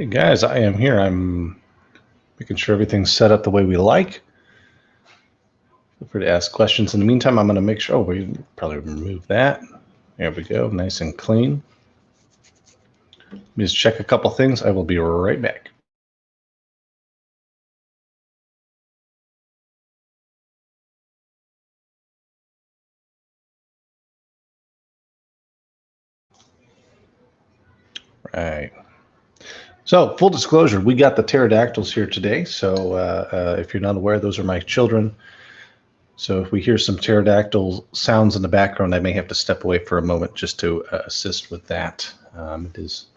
Hey guys, I am here. I'm making sure everything's set up the way we like. Feel free to ask questions. In the meantime, I'm going to make sure, we probably remove that. There we go, nice and clean. Let me just check a couple things. I will be right back. Right. So, full disclosure, we got the pterodactyls here today. So, if you're not aware, those are my children. So, if we hear some pterodactyl sounds in the background, I may have to step away for a moment just to assist with that. It is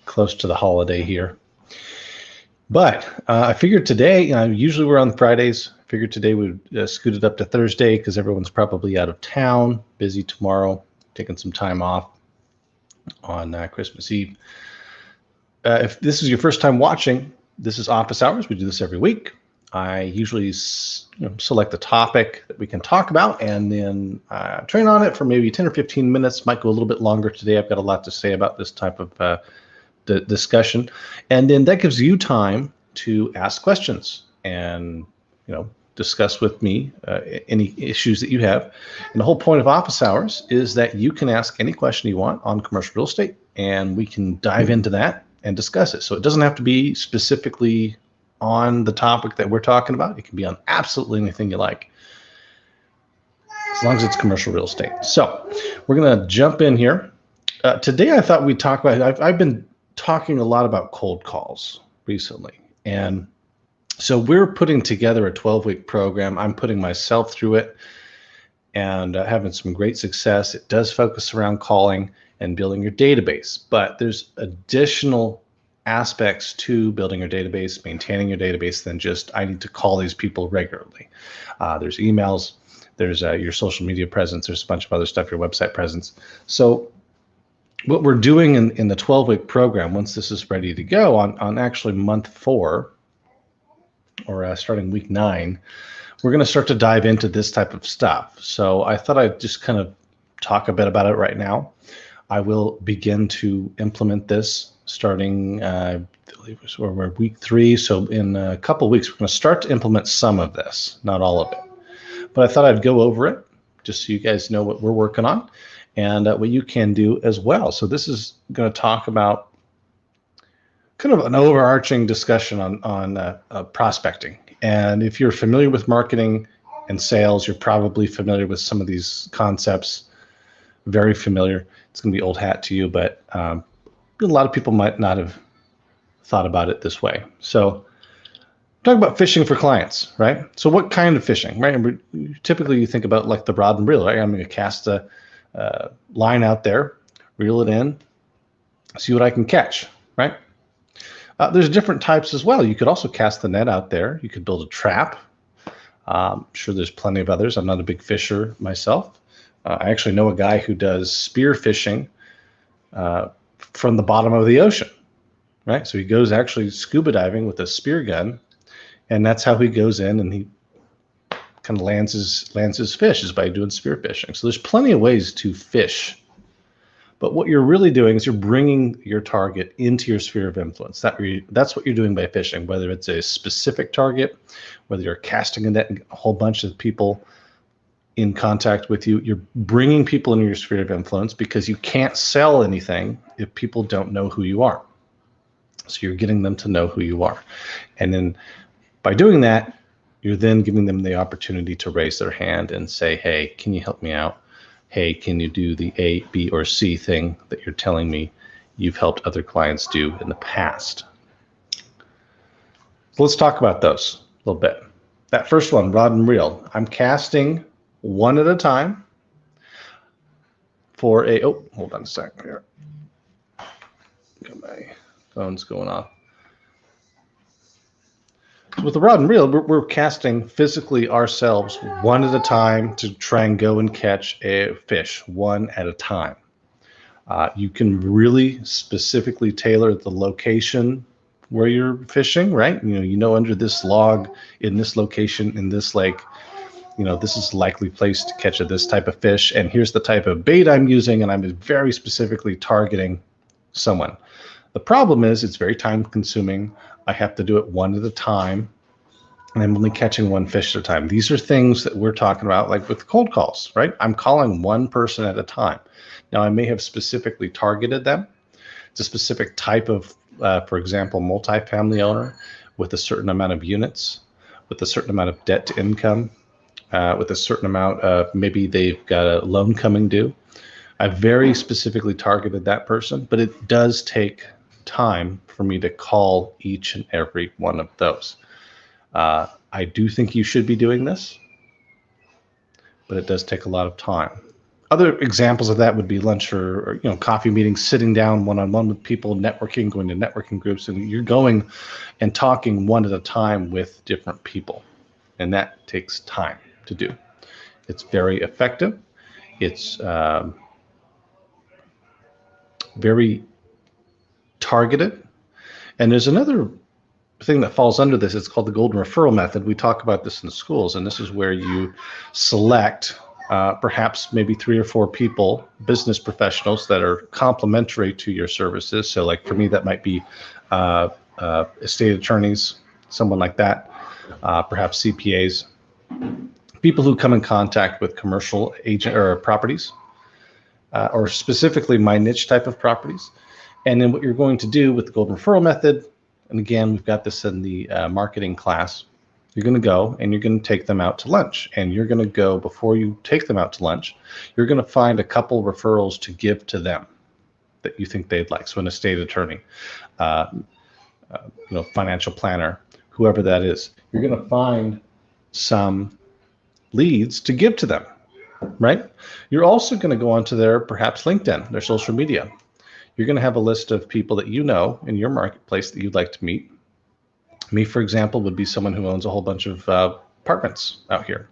close to the holiday here. But I figured today, usually we're on Fridays. I figured today we'd scoot it up to Thursday because everyone's probably out of town, busy tomorrow, taking some time off on Christmas Eve. If this is your first time watching, this is Office Hours. We do this every week. I usually select a topic that we can talk about and then train on it for maybe 10 or 15 minutes. Might go a little bit longer today. I've got a lot to say about this type of discussion, and then that gives you time to ask questions and discuss with me any issues that you have. And the whole point of Office Hours is that you can ask any question you want on commercial real estate, and we can dive into that and discuss it. So it doesn't have to be specifically on the topic that we're talking about. It can be on absolutely anything you like, as long as it's commercial real estate. So we're going to jump in here. Today I thought we'd talk about, I've been talking a lot about cold calls recently. And so we're putting together a 12-week program. I'm putting myself through it and having some great success. It does focus around calling and building your database, but there's additional aspects to building your database, maintaining your database than just, I need to call these people regularly. There's emails, there's your social media presence, there's a bunch of other stuff, your website presence. So what we're doing in the 12-week program, once this is ready to go on actually month 4 or starting week 9, we're going to start to dive into this type of stuff. So I thought I'd just kind of talk a bit about it right now. I will begin to implement this starting, I believe we're week 3. So in a couple of weeks, we're going to start to implement some of this, not all of it. But I thought I'd go over it just so you guys know what we're working on and what you can do as well. So this is going to talk about kind of an overarching discussion on prospecting. And if you're familiar with marketing and sales, you're probably familiar with some of these concepts, very familiar. It's going to be old hat to you, but a lot of people might not have thought about it this way. So talk about fishing for clients, right? So what kind of fishing, right? And typically you think about like the rod and reel, right? I'm going to cast a line out there, reel it in, see what I can catch, right? There's different types as well. You could also cast the net out there. You could build a trap. I'm sure there's plenty of others. I'm not a big fisher myself. I actually know a guy who does spear fishing from the bottom of the ocean, right? So he goes actually scuba diving with a spear gun, and that's how he goes in and he kind of lands his fish is by doing spear fishing. So there's plenty of ways to fish. But what you're really doing is you're bringing your target into your sphere of influence. That's what you're doing by fishing, whether it's a specific target, whether you're casting a net and a whole bunch of people in contact with you. You're bringing people into your sphere of influence because you can't sell anything if people don't know who you are. So you're getting them to know who you are. And then by doing that, you're then giving them the opportunity to raise their hand and say, hey, can you help me out? Hey, can you do the A, B, or C thing that you're telling me you've helped other clients do in the past? So let's talk about those a little bit. That first one, rod and reel. I'm casting one at a time for a, hold on a second here. Got my phone's going off. So with the rod and reel, we're casting physically ourselves one at a time to try and go and catch a fish one at a time. You can really specifically tailor the location where you're fishing, right? You know, under this log, in this location, in this lake, this is a likely place to catch this type of fish. And here's the type of bait I'm using, and I'm very specifically targeting someone. The problem is it's very time consuming. I have to do it one at a time, and I'm only catching one fish at a time. These are things that we're talking about, like with cold calls, right? I'm calling one person at a time. Now, I may have specifically targeted them. It's a specific type of, for example, multifamily owner with a certain amount of units, with a certain amount of debt to income, with a certain amount of, maybe they've got a loan coming due. I very specifically targeted that person, but it does take time for me to call each and every one of those. I do think you should be doing this, but it does take a lot of time. Other examples of that would be lunch or coffee meetings, sitting down one-on-one with people, networking, going to networking groups, and you're going and talking one at a time with different people. And that takes time to do. It's very effective. It's very targeted. And there's another thing that falls under this. It's called the golden referral method. We talk about this in the schools, and this is where you select perhaps maybe 3 or 4 people, business professionals that are complementary to your services. So like for me, that might be estate attorneys, someone like that, perhaps CPAs, people who come in contact with commercial agent or properties, or specifically my niche type of properties. And then what you're going to do with the golden referral method, and again, we've got this in the marketing class, you're going to go and you're going to take them out to lunch. And you're going to go, before you take them out to lunch, you're going to find a couple referrals to give to them that you think they'd like. So an estate attorney, financial planner, whoever that is, you're going to find some leads to give to them, right? You're also going to go onto their, perhaps LinkedIn, their social media. You're going to have a list of people that you know in your marketplace that you'd like to meet. Me, for example, would be someone who owns a whole bunch of apartments out here.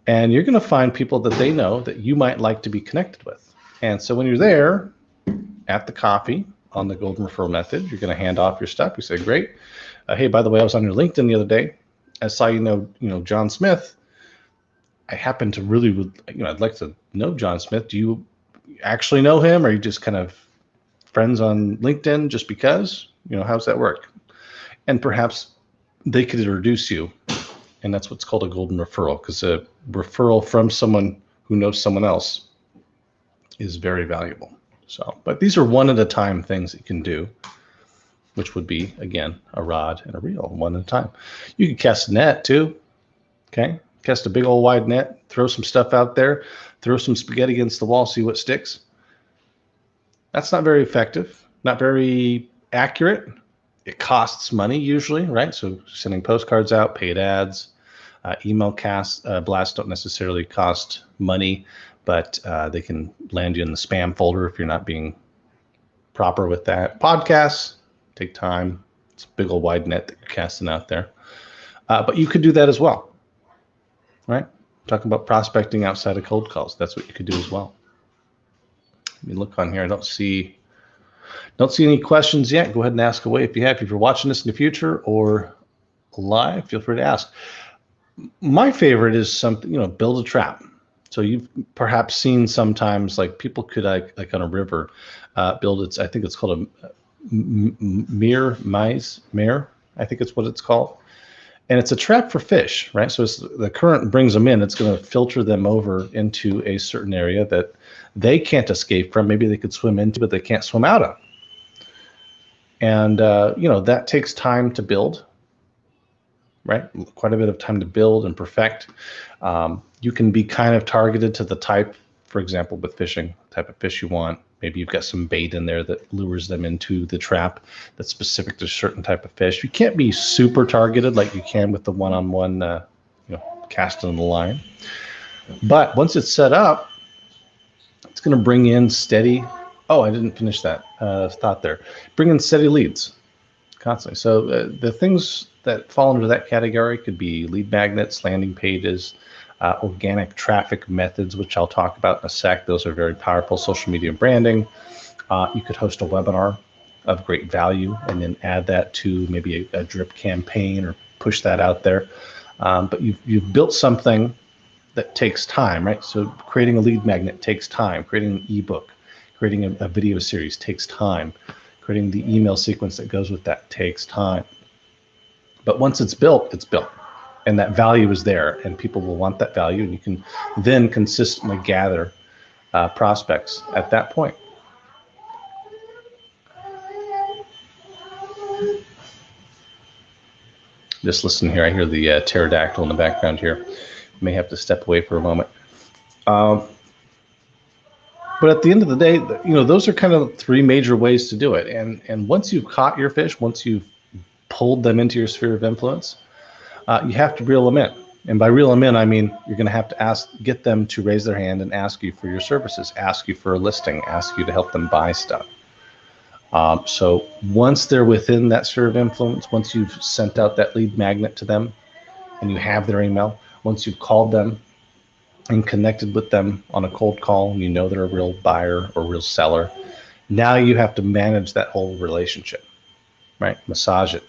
And you're going to find people that they know that you might like to be connected with. And so when you're there at the coffee on the golden referral method, you're going to hand off your stuff. You say, great. Hey, by the way, I was on your LinkedIn the other day. I saw you know John Smith. I happen to really I'd like to know John Smith. Do you actually know him, or are you just kind of friends on LinkedIn just because? How's that work? And perhaps they could introduce you, and that's what's called a golden referral, because a referral from someone who knows someone else is very valuable. So, but these are one at a time things that you can do, which would be, again, a rod and a reel, one at a time. You can cast a net too, okay? Cast a big old wide net, throw some stuff out there, throw some spaghetti against the wall, see what sticks. That's not very effective, not very accurate. It costs money usually, right? So sending postcards out, paid ads, email blasts don't necessarily cost money, but they can land you in the spam folder if you're not being proper with that. Podcasts take time. It's a big old wide net that you're casting out there. But you could do that as well, right? Talking about prospecting outside of cold calls. That's what you could do as well. Let me look on here. I don't see any questions yet. Go ahead and ask away if you have. If you're watching this in the future or live, feel free to ask. My favorite is something, build a trap. So you've perhaps seen sometimes, like people could, like on a river, build I think it's called a mere, I think it's what it's called. And it's a trap for fish, right? So as the current brings them in, it's going to filter them over into a certain area that they can't escape from. Maybe they could swim into, but they can't swim out of. And, that takes time to build, right? Quite a bit of time to build and perfect. You can be kind of targeted to the type, for example, with fishing, type of fish you want. Maybe you've got some bait in there that lures them into the trap that's specific to a certain type of fish. You can't be super targeted like you can with the one-on-one, casting the line. But once it's set up, it's going to bring in steady. Oh, I didn't finish that thought there. Bring in steady leads constantly. So the things that fall under that category could be lead magnets, landing pages, organic traffic methods, which I'll talk about in a sec. Those are very powerful. Social media branding. You could host a webinar of great value and then add that to maybe a drip campaign or push that out there. But you've built something that takes time, right? So creating a lead magnet takes time. Creating an ebook, creating a video series takes time. Creating the email sequence that goes with that takes time. But once it's built, and that value is there, and people will want that value, and you can then consistently gather prospects at that point. Just listen here. I hear the pterodactyl in the background here. May have to step away for a moment. But at the end of the day, those are kind of three major ways to do it. And once you've caught your fish, once you've pulled them into your sphere of influence, you have to reel them in. And by reel them in, I mean you're going to have to get them to raise their hand and ask you for your services, ask you for a listing, ask you to help them buy stuff. So once they're within that sphere of influence, once you've sent out that lead magnet to them and you have their email, once you've called them and connected with them on a cold call and you know they're a real buyer or real seller, now you have to manage that whole relationship, right? Massage it,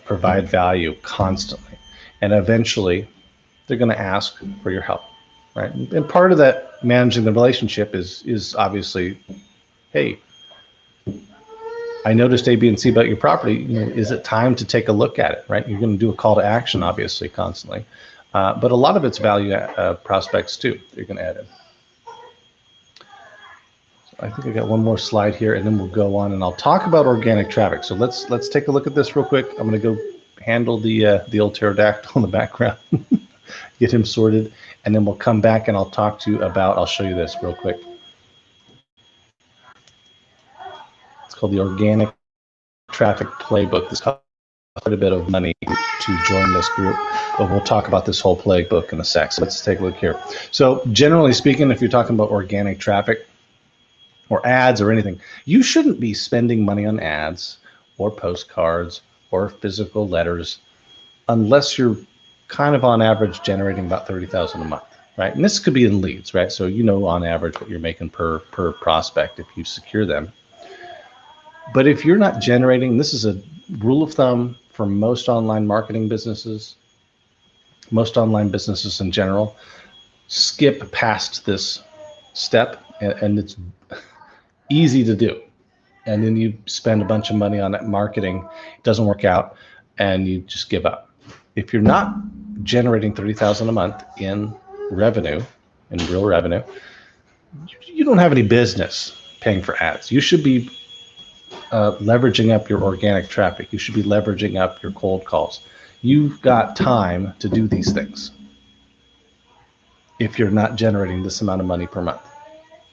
provide value constantly. And eventually they're going to ask for your help, right? And part of that managing the relationship is obviously, hey, I noticed A, B, and C about your property. Is it time to take a look at it, right? You're going to do a call to action, obviously, constantly. But a lot of it's value prospects, too, that you're going to add in. So I think I got one more slide here, and then we'll go on, and I'll talk about organic traffic. So let's take a look at this real quick. I'm going to go handle the old pterodactyl in the background, get him sorted, and then we'll come back, and I'll talk to you about, I'll show you this real quick. Called the Organic Traffic Playbook. This costs quite a bit of money to join this group, but we'll talk about this whole playbook in a sec. So let's take a look here. So generally speaking, if you're talking about organic traffic or ads or anything, you shouldn't be spending money on ads or postcards or physical letters unless you're kind of on average generating about $30,000 a month, right? And this could be in leads, right? So on average what you're making per prospect if you secure them. But if you're not generating, this is a rule of thumb for most online marketing businesses, most online businesses in general, skip past this step, and it's easy to do. And then you spend a bunch of money on that marketing, it doesn't work out, and you just give up. If you're not generating $30,000 a month in revenue, in real revenue, you don't have any business paying for ads. You should be leveraging up your organic traffic. You should be leveraging up your cold calls. You've got time to do these things if you're not generating this amount of money per month.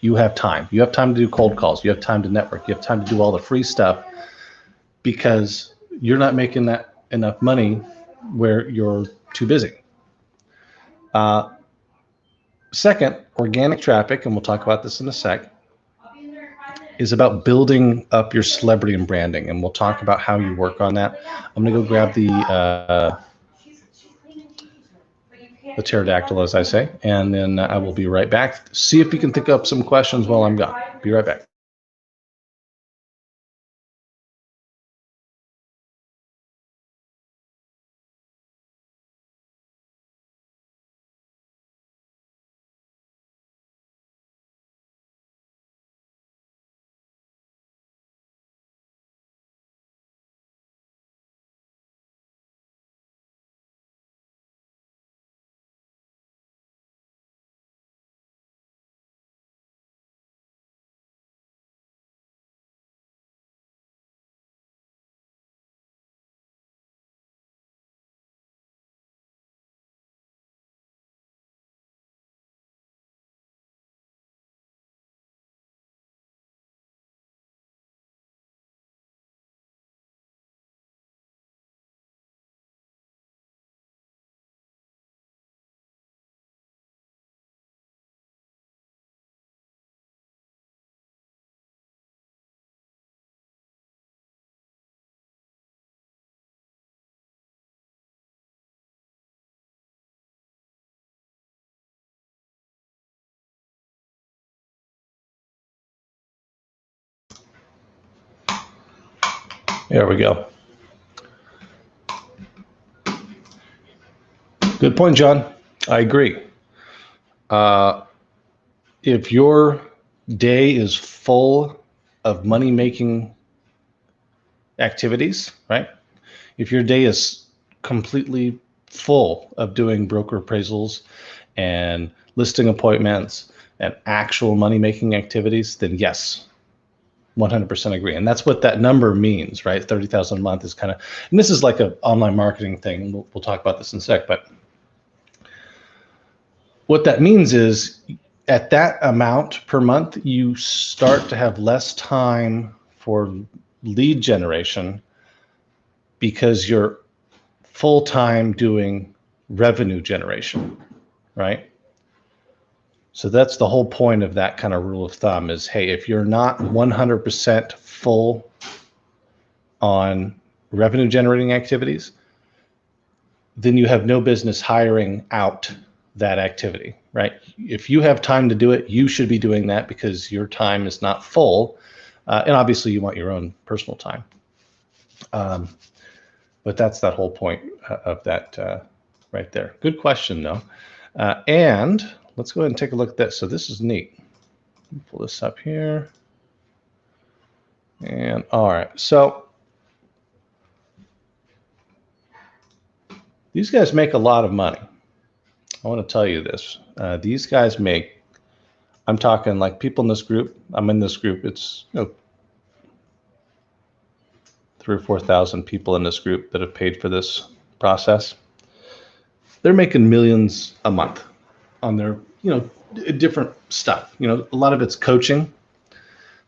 You have time. You have time to do cold calls. You have time to network. You have time to do all the free stuff because you're not making that enough money where you're too busy. Second, organic traffic, and we'll talk about this in a sec, is about building up your celebrity and branding, and we'll talk about how you work on that. I'm going to go grab the pterodactyl, as I say, and then I will be right back. See if you can think up some questions while I'm gone. Be right back. There we go. Good point, John. I agree. If your day is full of money-making activities, right? If your day is completely full of doing broker appraisals and listing appointments and actual money-making activities, then yes, 100% agree. And that's what that number means, right? 30,000 a month is kind of, and this is like an online marketing thing. We'll talk about this in a sec, but what that means is at that amount per month, you start to have less time for lead generation because you're full-time doing revenue generation, right? So that's the whole point of that kind of rule of thumb is, hey, if you're not 100% full on revenue generating activities, then you have no business hiring out that activity, right? If you have time to do it, you should be doing that because your time is not full. And obviously you want your own personal time. But that's that whole point of that right there. Good question though. And let's go ahead and take a look at this. So this is neat. Pull this up here. And all right, so these guys make a lot of money. I want to tell you this. These guys make, I'm talking like people in this group. I'm in this group. It's 3,000 or 4,000 people in this group that have paid for this process. They're making millions a month on their, different stuff. A lot of it's coaching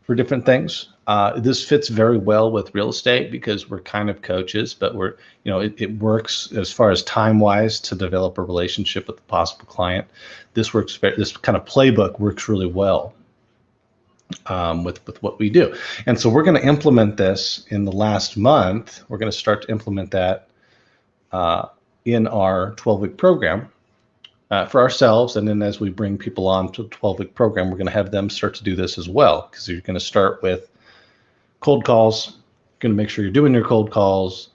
for different things. This fits very well with real estate because we're kind of coaches, but we're, it works as far as time-wise to develop a relationship with the possible client. This kind of playbook works really well with what we do. And so we're going to implement this in the last month. We're going to start to implement that in our 12-week program for ourselves. And then as we bring people on to the 12-week program, we're going to have them start to do this as well, because you're going to start with cold calls. You're going to make sure you're doing your cold calls,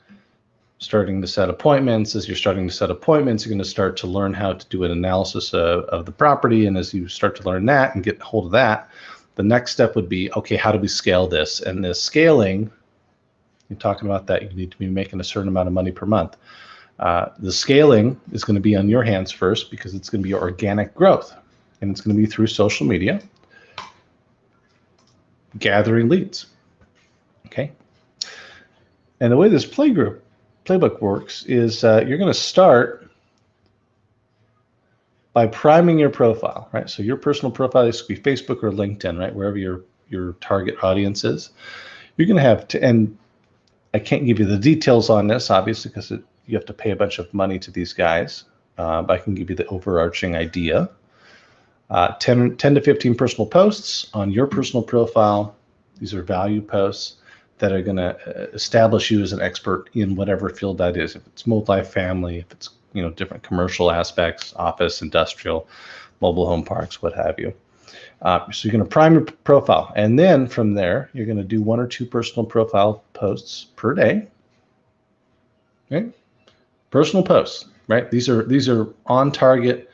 starting to set appointments. As you're starting to set appointments, you're going to start to learn how to do an analysis of the property. And as you start to learn that and get hold of that, the next step would be, okay, how do we scale this? And the scaling, you're talking about that, you need to be making a certain amount of money per month. The scaling is going to be on your hands first because it's going to be organic growth. And it's going to be through social media, gathering leads. Okay. And the way this playbook works is you're going to start by priming your profile, right? So your personal profile, this could be Facebook or LinkedIn, right? Wherever your target audience is. You're going to have to, and I can't give you the details on this, obviously, because you have to pay a bunch of money to these guys. But I can give you the overarching idea. 10 to 15 personal posts on your personal profile. These are value posts that are going to establish you as an expert in whatever field that is. If it's multifamily, if it's different commercial aspects, office, industrial, mobile home parks, what have you. So you're going to prime your profile, and then from there you're going to do 1 or 2 personal profile posts per day. Okay, personal posts, right? These are on target,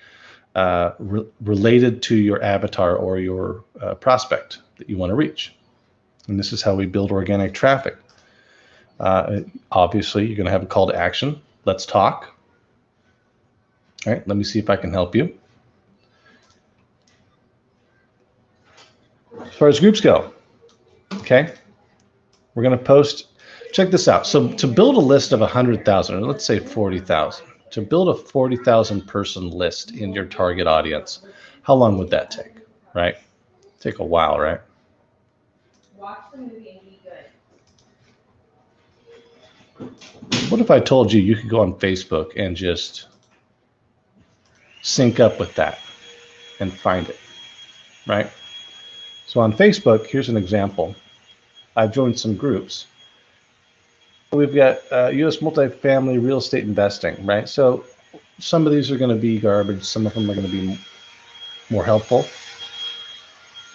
related to your avatar or your prospect that you want to reach. And this is how we build organic traffic. Obviously, you're going to have a call to action. Let's talk. All right, let me see if I can help you. As far as groups go, okay, we're going to post. Check this out. So to build a list of 100,000, or let's say 40,000, to build a 40,000 person list in your target audience, how long would that take, right? Take a while, right? Watch the movie and be good. What if I told you could go on Facebook and just sync up with that and find it, right? So on Facebook, here's an example. I've joined some groups. We've got U.S. multifamily real estate investing, right? So some of these are going to be garbage. Some of them are going to be more helpful.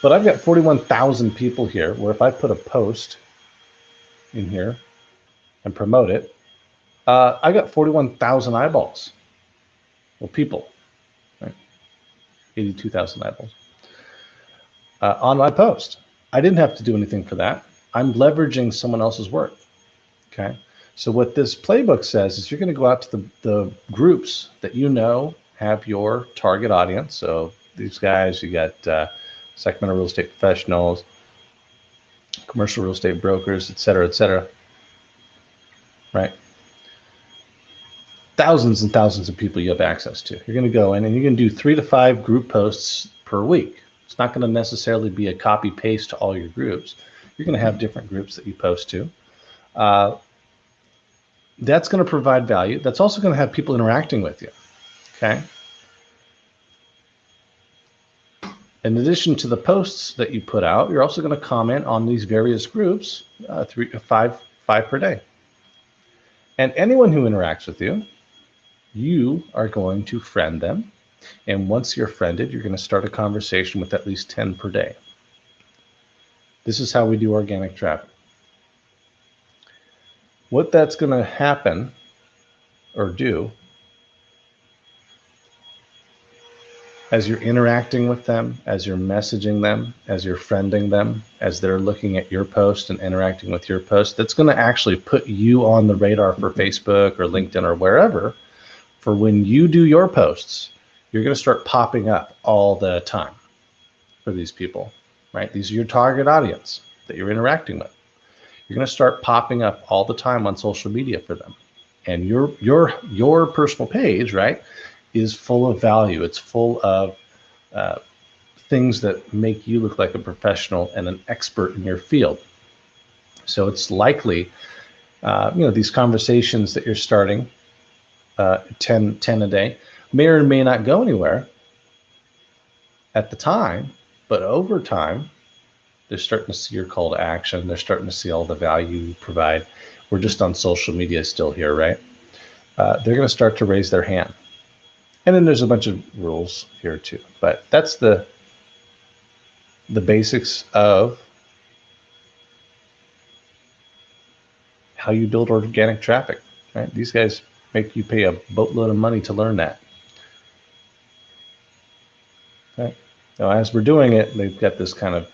But I've got 41,000 people here where if I put a post in here and promote it, I got 41,000 eyeballs. Well, people, right? 82,000 eyeballs on my post. I didn't have to do anything for that. I'm leveraging someone else's work. Okay. So what this playbook says is you're going to go out to the groups that you know have your target audience. So these guys, you got Sacramento real estate professionals, commercial real estate brokers, et cetera, right? Thousands and thousands of people you have access to. You're going to go in and you're going to do 3 to 5 group posts per week. It's not going to necessarily be a copy paste to all your groups. You're going to have different groups that you post to. That's going to provide value. That's also going to have people interacting with you. Okay. In addition to the posts that you put out, you're also going to comment on these various groups, 5 per day. And anyone who interacts with you, you are going to friend them. And once you're friended, you're going to start a conversation with at least 10 per day. This is how we do organic traffic. What that's going to happen or do as you're interacting with them, as you're messaging them, as you're friending them, as they're looking at your post and interacting with your post, that's going to actually put you on the radar for Facebook or LinkedIn or wherever. For when you do your posts, you're going to start popping up all the time for these people, right? These are your target audience that you're interacting with. You're going to start popping up all the time on social media for them. And your personal page, right, is full of value. It's full of things that make you look like a professional and an expert in your field. So it's likely, these conversations that you're starting, 10 a day, may or may not go anywhere at the time, but over time, they're starting to see your call to action. They're starting to see all the value you provide. We're just on social media still here, right? They're going to start to raise their hand. And then there's a bunch of rules here too. But that's the basics of how you build organic traffic, right? These guys make you pay a boatload of money to learn that. Okay. Now, as we're doing it, they've got this kind of,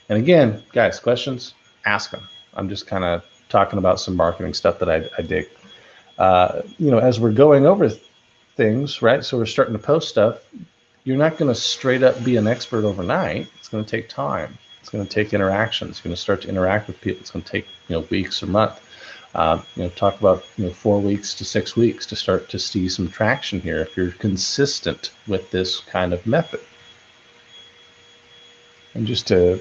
and again, guys, questions, ask them. I'm just kind of talking about some marketing stuff that I dig. As we're going over things, right? So we're starting to post stuff. You're not going to straight up be an expert overnight. It's going to take time. It's going to take interactions. You're going to start to interact with people. It's going to take, weeks or months. Talk about 4 weeks to 6 weeks to start to see some traction here if you're consistent with this kind of method. And just to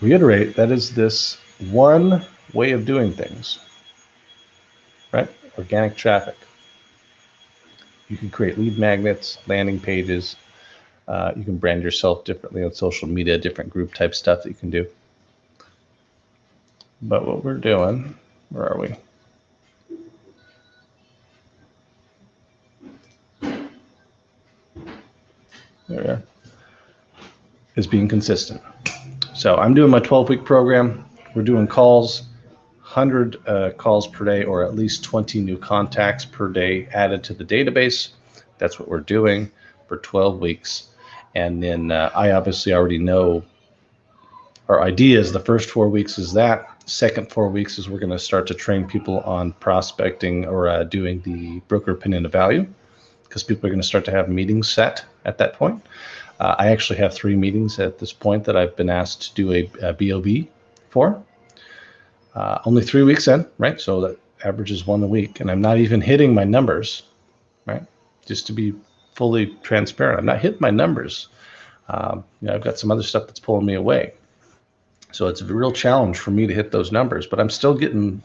reiterate, that is this one way of doing things, right? Organic traffic. You can create lead magnets, landing pages. You can brand yourself differently on social media, different group type stuff that you can do. But what we're doing, where are we? There we are. Is being consistent. So I'm doing my 12-week program. We're doing calls, 100 calls per day, or at least 20 new contacts per day added to the database. That's what we're doing for 12 weeks. And then I obviously already know our idea is the first 4 weeks is that. Second 4 weeks is we're going to start to train people on prospecting or doing the broker opinion of value, because people are going to start to have meetings set at that point. I actually have 3 meetings at this point that I've been asked to do a BOV for. Only 3 weeks in, right? So that averages 1 a week, and I'm not even hitting my numbers, right? Just to be fully transparent, I'm not hitting my numbers. I've got some other stuff that's pulling me away. So it's a real challenge for me to hit those numbers, but I'm still getting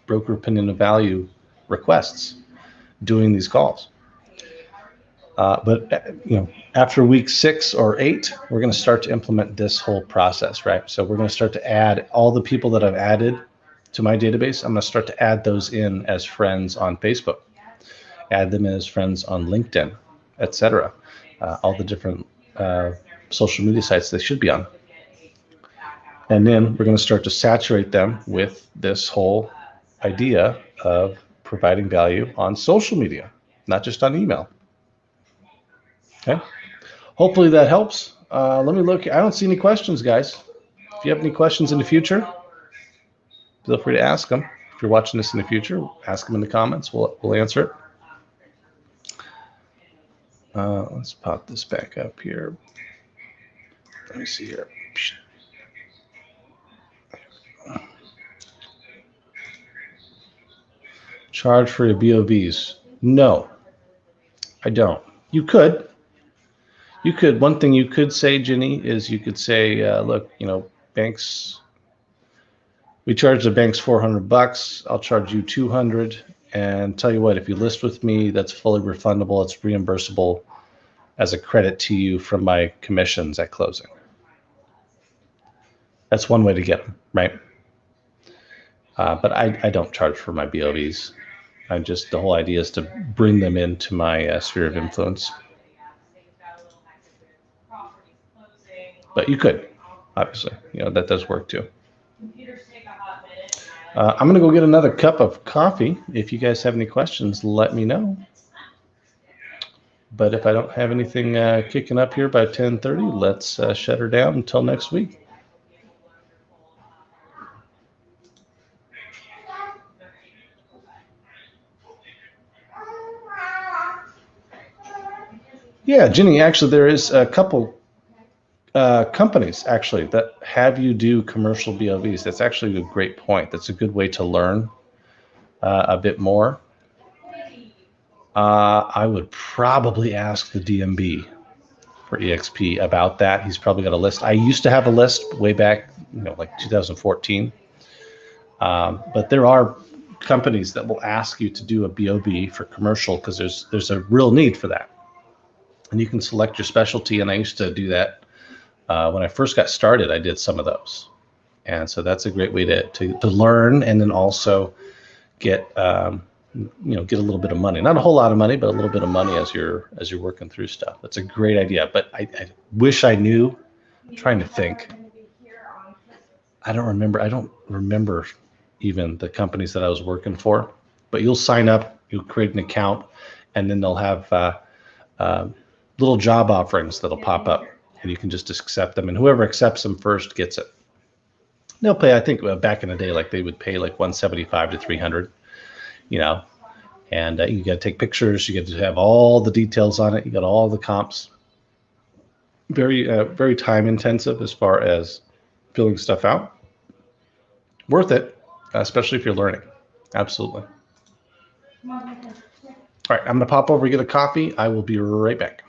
broker opinion of value requests doing these calls. But after week 6 or 8, we're going to start to implement this whole process, right? So we're going to start to add all the people that I've added to my database. I'm going to start to add those in as friends on Facebook, add them in as friends on LinkedIn, etc. All the different social media sites they should be on. And then we're going to start to saturate them with this whole idea of providing value on social media, not just on email. Okay. Hopefully that helps. Let me look. I don't see any questions, guys. If you have any questions in the future. feel free to ask them. If you're watching this in the future, ask them in the comments. We'll answer it. Let's pop this back up here. Let me see here. Charge for your BOVs? No, I don't. You could. You could. One thing you could say, Ginny, is you could say, look, banks. We charge the banks $400. I'll charge you $200. And tell you what, if you list with me, that's fully refundable. It's reimbursable as a credit to you from my commissions at closing. That's one way to get them, right? But I don't charge for my BOVs. The whole idea is to bring them into my sphere of influence. But you could, obviously, that does work too. I'm going to go get another cup of coffee. If you guys have any questions, let me know. But if I don't have anything kicking up here by 10:30, let's shut her down until next week. Yeah, Ginny, actually, there is a couple companies actually that have you do commercial BOVs. That's actually a great point. That's a good way to learn a bit more. I would probably ask the DMB for EXP about that. He's probably got a list. I used to have a list way back, like 2014. But there are companies that will ask you to do a BOB for commercial because there's a real need for that. And you can select your specialty. And I used to do that when I first got started. I did some of those. And so that's a great way to learn and then also get get a little bit of money. Not a whole lot of money, but a little bit of money as you're working through stuff. That's a great idea. But I wish I knew. I'm trying to think. I don't remember even the companies that I was working for. But you'll sign up, you'll create an account, and then they'll have little job offerings that'll pop up, and you can just accept them. And whoever accepts them first gets it. They'll pay, I think, back in the day, like they would pay like $175 to $300, and you got to take pictures. You get to have all the details on it. You got all the comps. Very, very time intensive as far as filling stuff out. Worth it, especially if you're learning. Absolutely. All right, I'm going to pop over and get a coffee. I will be right back.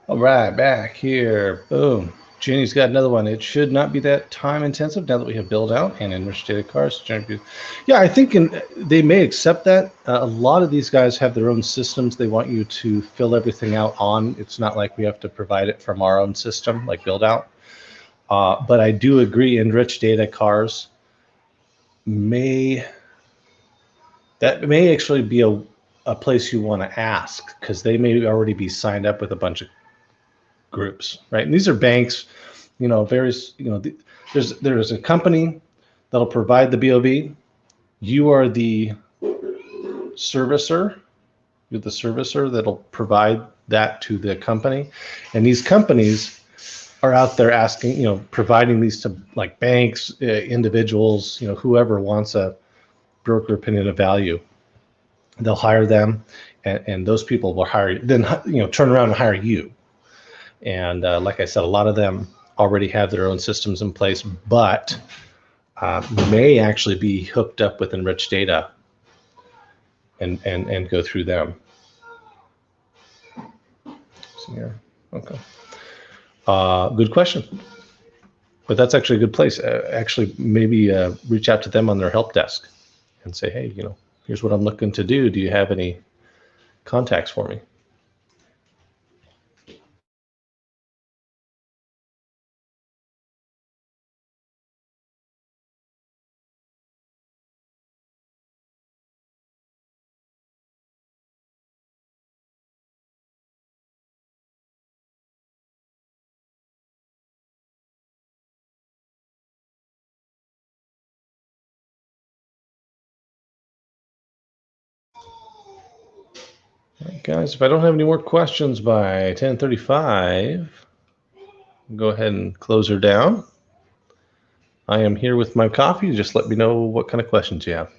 All right, back here. Boom. Jenny's got another one. It should not be that time intensive now that we have build out and enriched data cars. Yeah, I think they may accept that. A lot of these guys have their own systems. They want you to fill everything out on. It's not like we have to provide it from our own system, like build out. But I do agree, enriched data cars may actually be a place you want to ask, because they may already be signed up with a bunch of groups, right? And these are banks, various, there's a company that'll provide the BOV. You are the servicer. You're the servicer that'll provide that to the company. And these companies are out there asking, providing these to like banks, individuals, whoever wants a broker opinion of value. They'll hire them, and those people will turn around and hire you. And like I said, a lot of them already have their own systems in place, but may actually be hooked up with enriched data and go through them. So, yeah, okay. Good question. But that's actually a good place. Actually, maybe reach out to them on their help desk and say, hey, here's what I'm looking to do. Do you have any contacts for me? All right, guys, if I don't have any more questions by 10:35, go ahead and close her down. I am here with my coffee. Just let me know what kind of questions you have.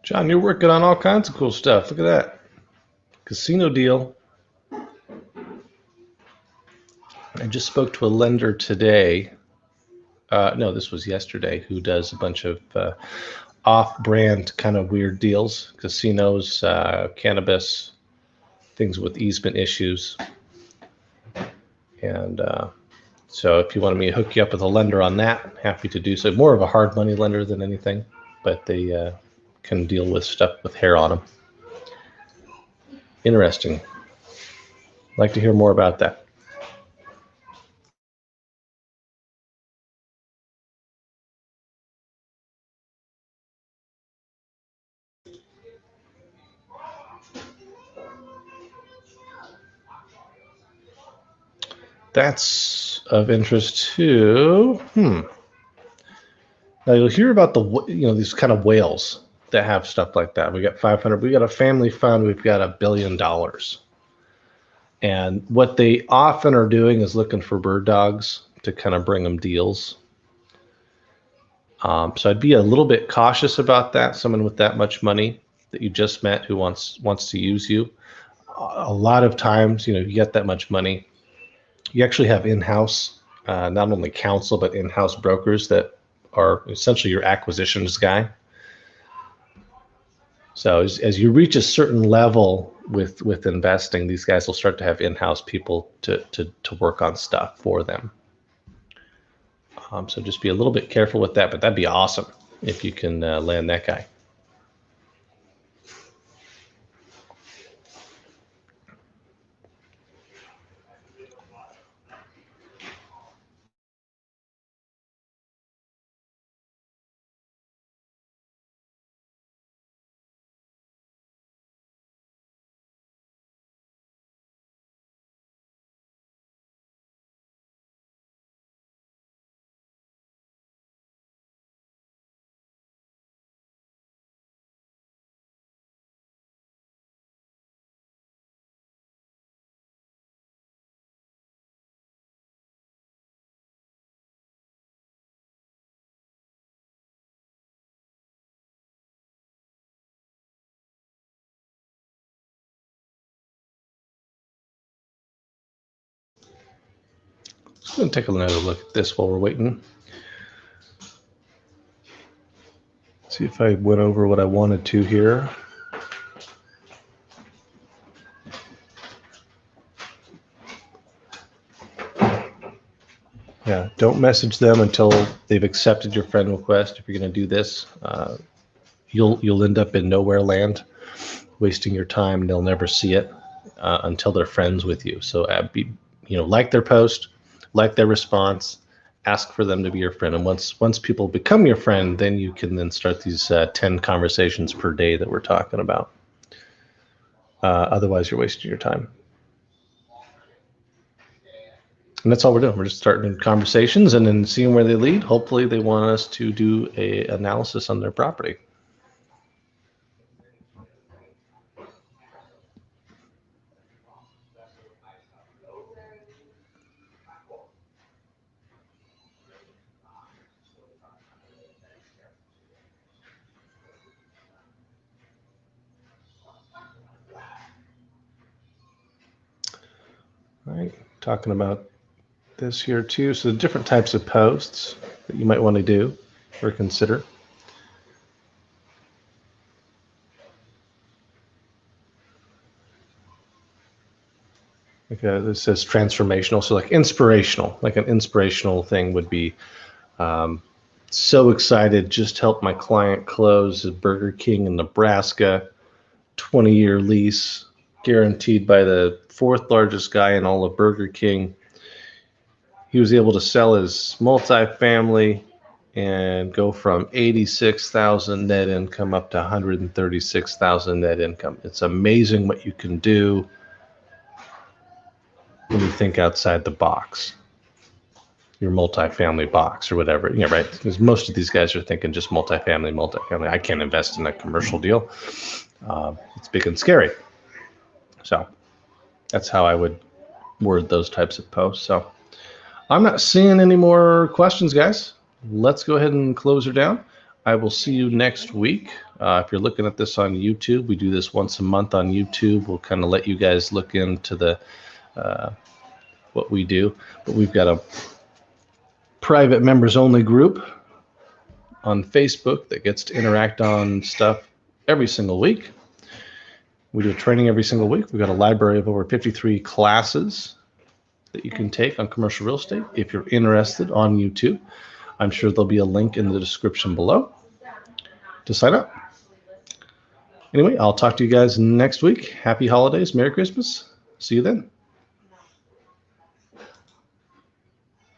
John, you're working on all kinds of cool stuff. Look at that. Casino deal. I just spoke to a lender today. No, this was yesterday, who does a bunch of off-brand kind of weird deals. Casinos, cannabis, things with easement issues. And so if you wanted me to hook you up with a lender on that, happy to do so. More of a hard money lender than anything, but they can deal with stuff with hair on them. Interesting. I'd like to hear more about that. That's of interest too. Now you'll hear about these kind of whales that have stuff like that. We got 500. We got a family fund. We've got $1 billion. And what they often are doing is looking for bird dogs to kind of bring them deals. So I'd be a little bit cautious about that. Someone with that much money that you just met who wants to use you. A lot of times, you get that much money, you actually have in-house, not only counsel, but in-house brokers that are essentially your acquisitions guy. So as you reach a certain level with investing, these guys will start to have in-house people to work on stuff for them. So just be a little bit careful with that, but that'd be awesome if you can land that guy. I'm going to take another look at this while we're waiting. See if I went over what I wanted to here. Yeah, don't message them until they've accepted your friend request. If you're going to do this, you'll end up in nowhere land, wasting your time, and they'll never see it until they're friends with you. So like their post, like their response, ask for them to be your friend. And once people become your friend, then you can then start these 10 conversations per day that we're talking about. Otherwise, you're wasting your time. And that's all we're doing. We're just starting conversations and then seeing where they lead. Hopefully they want us to do an analysis on their property. All right, talking about this here too. So the different types of posts that you might want to do or consider. This says transformational, so like inspirational. Like an inspirational thing would be, so excited, just helped my client close at Burger King in Nebraska, 20-year lease, guaranteed by the 4th largest guy in all of Burger King. He was able to sell his multifamily and go from 86,000 net income up to 136,000 net income. It's amazing what you can do when you think outside the box, your multifamily box or whatever, right? Because most of these guys are thinking just multifamily. I can't invest in a commercial deal. It's big and scary. So that's how I would word those types of posts. So I'm not seeing any more questions, guys. Let's go ahead and close her down. I will see you next week. If you're looking at this on YouTube, we do this once a month on YouTube. We'll kind of let you guys look into the what we do. But we've got a private members only group on Facebook that gets to interact on stuff every single week. We do a training every single week. We've got a library of over 53 classes that you can take on commercial real estate. If you're interested on YouTube, I'm sure there'll be a link in the description below to sign up. Anyway, I'll talk to you guys next week. Happy holidays. Merry Christmas. See you then.